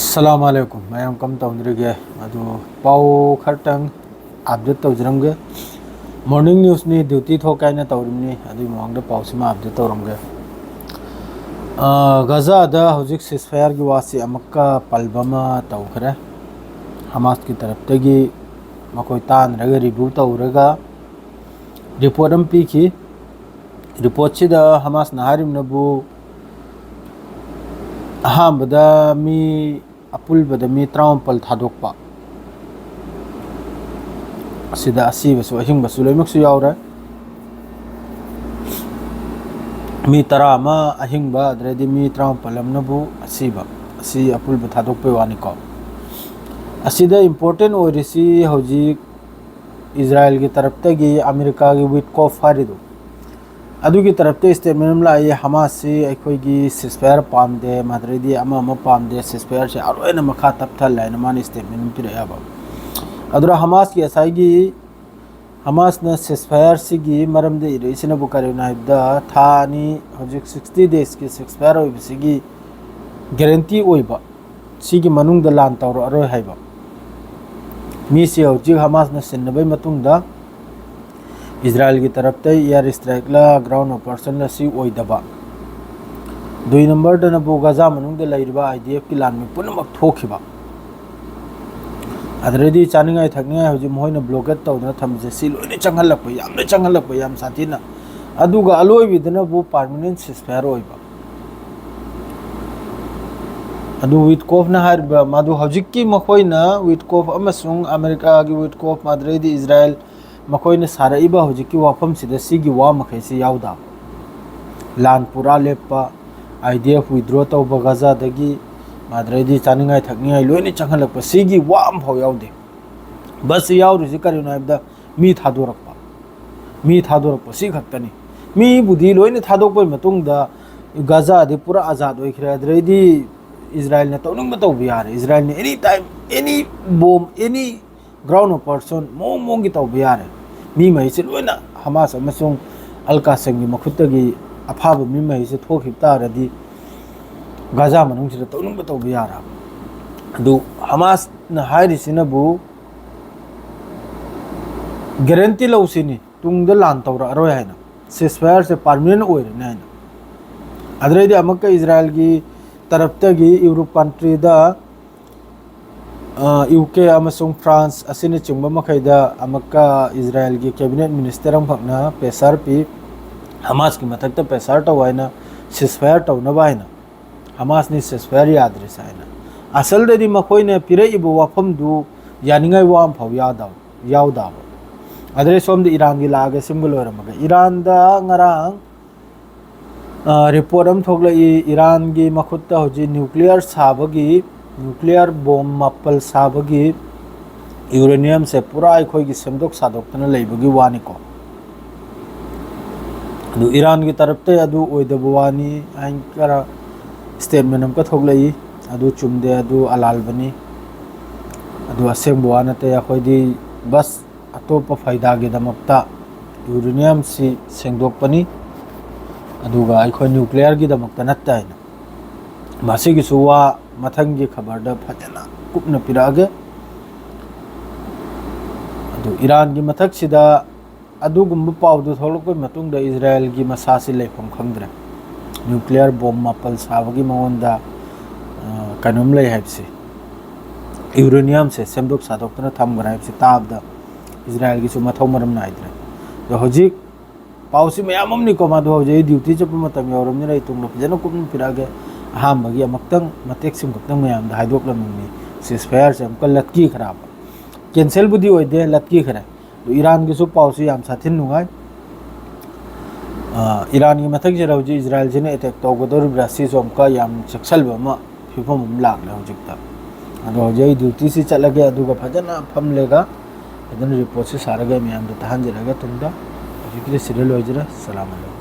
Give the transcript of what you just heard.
अस्सलामुअलैकुम मैं कम तौंद्रिगे पाव खरतंग update तौजरमगे morning news नि ड्यूटी थोकायना तौरमनी अदुई मवांगद पावसिमा अपडेट तौरमगे गजादा हौजिक सिसफायर की वासी अमक्का पलबमा तौखरे हमास की तरफ मकोई तानरगा रिव्यू तौरगा रिपोर्ट अम पीखी रिपोर्ट सिदा हमास नहारिमनबु अहमदा मी अपुलबदा मी 34 थादोकपा असिदा असीबसु अहिंगबसु लोइमक्सु यावरे मी 10 अमा अहिंगबा अद्रेदी मी 34 अमनबु असीबा असी अपुलबा थादोकपे वानिको असिदा इंपोर्टेंट ओरिसी हौजिक इजराइल की तरफतगी अमेरिका की विटकॉफ हारिदो अदुगी तरफते स्टेटमेंट लाई हमास से अखोगी सिसफायर पामदे माद्रेदी अमा पामदे सिसफायर से अरोयना मखा तपथल लाइन मान स्टेटमेंट पिरेबा अदुरा हमास की असाइगी हमास न सिसफायर सिगी मरमदे इरेसिना बुकारेना हिबदा थानी हजिक 60 डेज की सिसफायर ओइबसिगी गारंटी ओइबा सिगी मनुंग द लान तौर अरोय हाइबा मी से हजिक हमास न सिन्नबई मतुंगदा इजराइल की तरफ ते एयर स्ट्राइक ला ग्राउंड ऑपरेशन ला सी ओइदबा 2 नंबर दना बो गाजा मनुंग दे लाइरबा आईडीएफ की लान में पुनमक थोखिबा अदरेदी चानिंगाय थकनिया हजि मोहन ब्लॉकेट तौदना थमजे सी लोइने चंगलप याम साथीना अदुगा अलोय बिदना बो परमानेंट सिसफायर ओइबा अदु विटकॉफ ना हारबा मादु हजिक्की मखोइना विटकॉफ अमसुंग अमेरिका की विटकॉफ माद्रेदी इजराइल मकोइने साराइबा हजिकी वाफम सिदा सिगी वा मखैसे यावदा लान पूरा लेपा आईडीएफ विड्रॉ तौबा गाजा दगी माद्रेदी चानिंगाय थकनियाय लोइने चंगलप सिगी वा अमफाव यावदे बस यावरुसि करिनो हाइबदा मी थादोरप सि खक्तनी मी बुद्धि लोइने थादोकपै मतुंगदा गाजा दे पूरा आजाद ओइखरे अद्रेदी इजराइल ने तौनिंग तौबा यारे इजराइल ने any time any bomb any ground operation मोंग की तौबा यारे मी महीसे लोइना हमास अमसुंग अलकासम की मखुतगी अफाब मी महीसे थोखिबतारदी गाजा मनुंगसिदा तौनिंग तौबा यारा अदु हमास न हाइरिसिनबु गारंटी लौसिनी तुंगद लान तौरा अरोय हाइना सिसफायर से परमानेंट ओइरने हाइना अद्रेदी अमक्का इजराइल की तरफतगी यूरोप कंट्री दा यूके अमसुंग फ्रांस असिने चिंगबा मखैदा अमक्का इजराइल की कैबिनेट मिनिस्टर अमखना पेसार पी हमास की मथकता पेसार तवाइना सिसफायर तौनबाइना हमास ने सिसफायर याद्रिस हाइना असल ददी मखोइने पिरेइबो वाफम दु यानिंगाय वाम फाव यावदाव अदरे सोम द ईरान की लागे सिंबल ओरमगा ईरान दा ngarang रिपोर्ट अम थोगलई ईरान की मखुत्ता होजी न्यूक्लियर बॉम्ब मापल साबगी यूरेनियम से पूरा अखोई सेमदोक सादोक्तना लेबगी वानिको अदु ईरान की तरफ ते अदु ओइदबो वानी आइकरा स्टेटमेंट अमका थोगलई अदु चुमदे अदु अलालबनी अदु असेंबो वानते अखोइदी बस अतोप फायदा गे दमक्ता यूरेनियम सी सेंगदोकपनी अदुगा अखोई न्यूक्लियर की दमक्ता नत्ताइना मासिगी सुवा मथंगी खबर दा फजना कुपना पिरागे अदु ईरान की मथक सिदा अदुगुम्ब पावदु थोलको मतुंग दा इजराइल की मसासी लेफम खंगद्रे न्यूक्लियर बॉम्ब मापल साबगी मवंदा कनुम ले हाइबसे यूरेनियम से सेमदोक सादोक्तना थमगरा हाइबसे ताबदा इजराइल की सु मथौ मरम नाइद्रे दो होजिक पाउसी मयामम नि कोमा दो जे ड्यूटी चप मतम यौरम नि तुंग फजना कुपन पिरागे अहमगी अमक्तंग मतेक सिम कुतंग मयाम दा हाइदोकलमनी सिसफायर से हमका लटकी खराब कैंसिल बुद्धि ओइदे लटकी खरा तो ईरान की सु पाउसी याम साथिन नुगाय ईरान की मथक जे रौजी इजराइल जिने अटैक तौगदोर ब्रासी सोमका याम सक्सल बमा फिफम लाग लौजिकता अदो जे ड्यूटी से चलगे अदुगा फजना फम लेगा अदन रिपोर्ट से सारगे मयाम दा तहन जरगा तुंदा जिकले सीरियल होजरा सलाम अलैकुम।